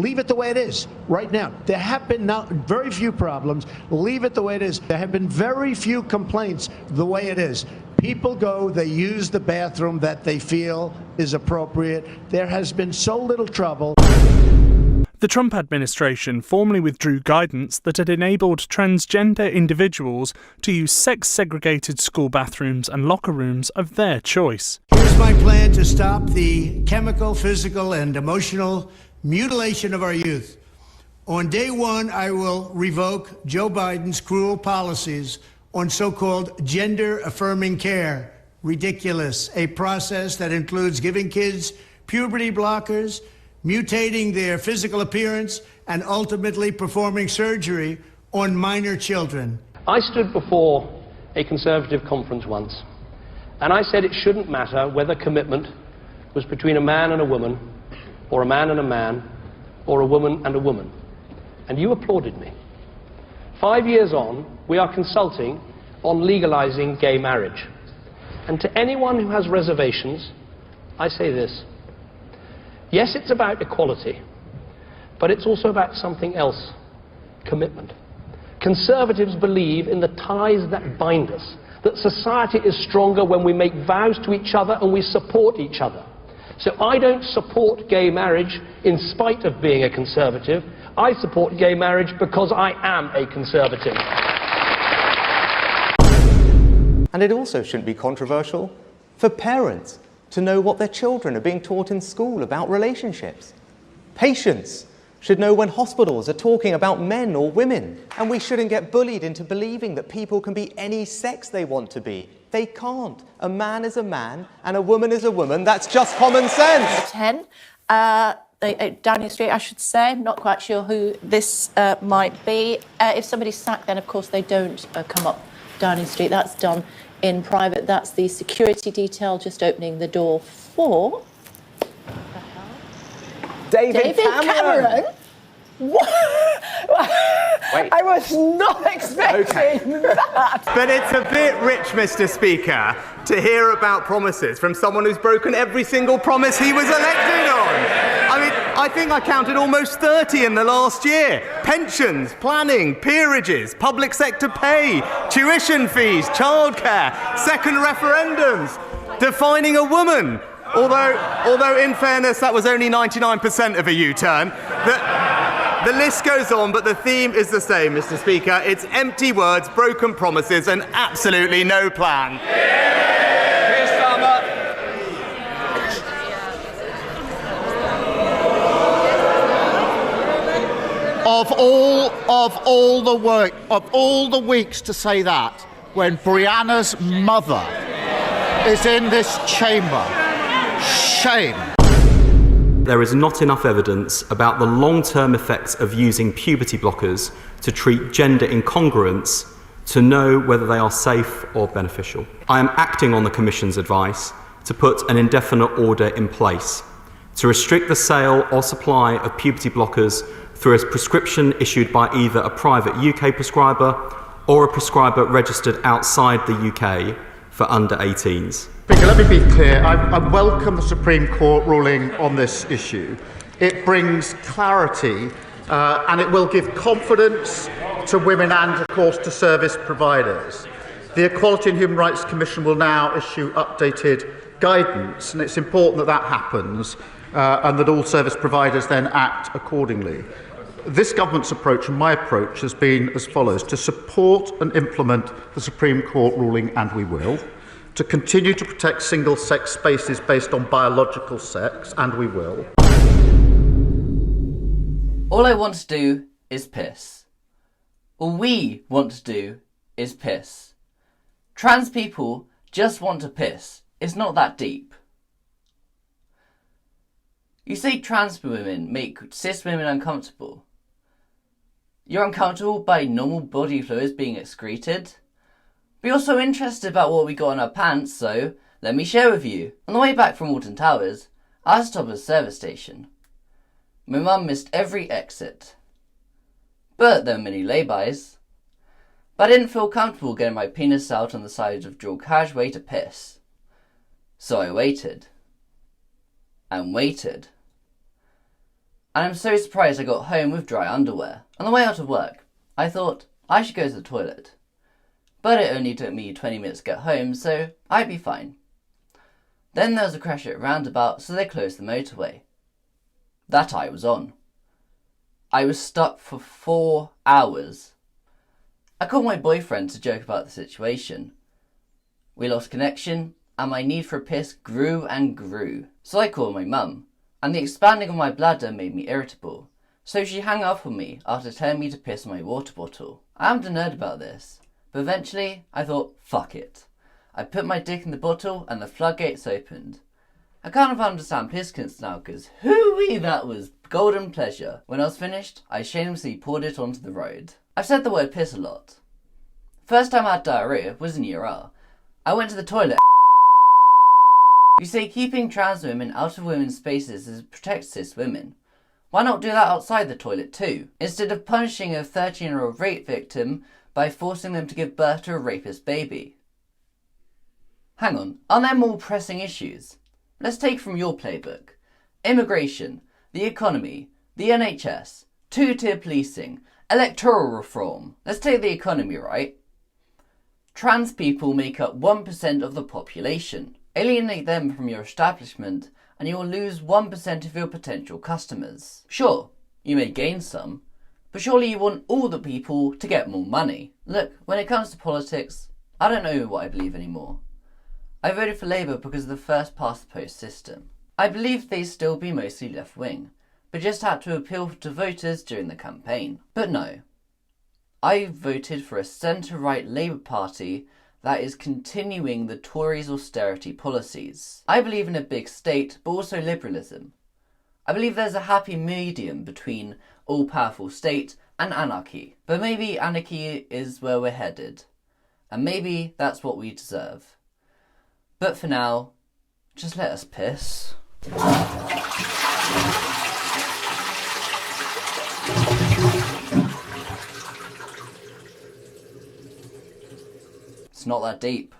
leave it the way it is right now. There have been very few problems. Leave it the way it is. There have been very few complaints the way it is. People go, they use the bathroom that they feel is appropriate. There has been so little trouble. The Trump administration formally withdrew guidance that had enabled transgender individuals to use sex-segregated school bathrooms and locker rooms of their choice. Here's my plan to stop the chemical, physical, and emotional mutilation of our youth. On day one, I will revoke Joe Biden's cruel policies on so-called gender-affirming care. Ridiculous. A process that includes giving kids puberty blockers, mutating their physical appearance, and ultimately performing surgery on minor children. I stood before a Conservative conference once, and I said it shouldn't matter whether commitment was between a man and a woman, or a man and a man, or a woman and a woman. And you applauded me. 5 years on, we are consulting on legalizing gay marriage. And to anyone who has reservations, I say this. Yes, it's about equality, but it's also about something else, commitment. Conservatives believe in the ties that bind us, that society is stronger when we make vows to each other and we support each other. So I don't support gay marriage in spite of being a conservative. I support gay marriage because I am a conservative. And it also shouldn't be controversial for parents to know what their children are being taught in school about relationships. Patients should know when hospitals are talking about men or women. And we shouldn't get bullied into believing that people can be any sex they want to be. They can't. A man is a man and a woman is a woman. That's just common sense. 10. Downing Street, I should say. I'm not quite sure who this might be. If somebody's sacked, then of course they don't come up Downing Street. That's done in private. That's the security detail just opening the door for David Cameron. What? Wait. I was not expecting that. But it's a bit rich, Mr. Speaker, to hear about promises from someone who's broken every single promise he was elected on. I mean, I think I counted almost 30 in the last year. Pensions, planning, peerages, public sector pay, tuition fees, childcare, second referendums, defining a woman. Although in fairness, that was only 99% of a U-turn. The list goes on, but the theme is the same, Mr. Speaker. It's empty words, broken promises, and absolutely no plan. Of all the weeks to say that, when Brianna's mother is in this chamber, shame. There is not enough evidence about the long-term effects of using puberty blockers to treat gender incongruence to know whether they are safe or beneficial. I am acting on the Commission's advice to put an indefinite order in place to restrict the sale or supply of puberty blockers through a prescription issued by either a private UK prescriber or a prescriber registered outside the UK for under 18s. Speaker, let me be clear. I welcome the Supreme Court ruling on this issue. It brings clarity and it will give confidence to women and, of course, to service providers. The Equality and Human Rights Commission will now issue updated guidance, and it's important that that happens and that all service providers then act accordingly. This government's approach and my approach has been as follows: to support and implement the Supreme Court ruling, and we will; to continue to protect single-sex spaces based on biological sex, and we will. All I want to do is piss. All we want to do is piss. Trans people just want to piss. It's not that deep. You say trans women make cis women uncomfortable. You're uncomfortable by normal body fluids being excreted? But you're so interested about what we got in our pants, so let me share with you. On the way back from Alton Towers, I stopped at a service station. My mum missed every exit. But there were many laybys. But I didn't feel comfortable getting my penis out on the side of dual carriageway to piss. So I waited. And waited. and I'm so surprised I got home with dry underwear. On the way out of work, I thought I should go to the toilet. But it only took me 20 minutes to get home, so I'd be fine. Then there was a crash at a roundabout, so they closed the motorway. That I was on. I was stuck for 4 hours. I called my boyfriend to joke about the situation. We lost connection, and my need for a piss grew and grew. So I called my mum, and the expanding of my bladder made me irritable. So she hung up on me after telling me to piss in my water bottle. I am a nerd about this, but eventually I thought, fuck it. I put my dick in the bottle and the floodgates opened. I kind of understand piss cunts now, because hooey, that was golden pleasure. When I was finished, I shamelessly poured it onto the road. I've said the word piss a lot. First time I had diarrhea was in year R. I went to the toilet. You say keeping trans women out of women's spaces is to protect cis women. Why not do that outside the toilet too? Instead of punishing a 13-year-old rape victim by forcing them to give birth to a rapist baby. Hang on, are there more pressing issues? Let's take from your playbook. Immigration, the economy, the NHS, two-tier policing, electoral reform. Let's take the economy, right? Trans people make up 1% of the population. Alienate them from your establishment and you will lose 1% of your potential customers. Sure, you may gain some, but surely you want all the people to get more money. Look, when it comes to politics, I don't know what I believe anymore. I voted for Labour because of the first past the post system. I believed they'd still be mostly left-wing, but just had to appeal to voters during the campaign. But no. I voted for a centre-right Labour Party that is continuing the Tories' austerity policies. I believe in a big state, but also liberalism. I believe there's a happy medium between all-powerful state and anarchy. But maybe anarchy is where we're headed. And maybe that's what we deserve. But for now, just let us piss. It's not that deep.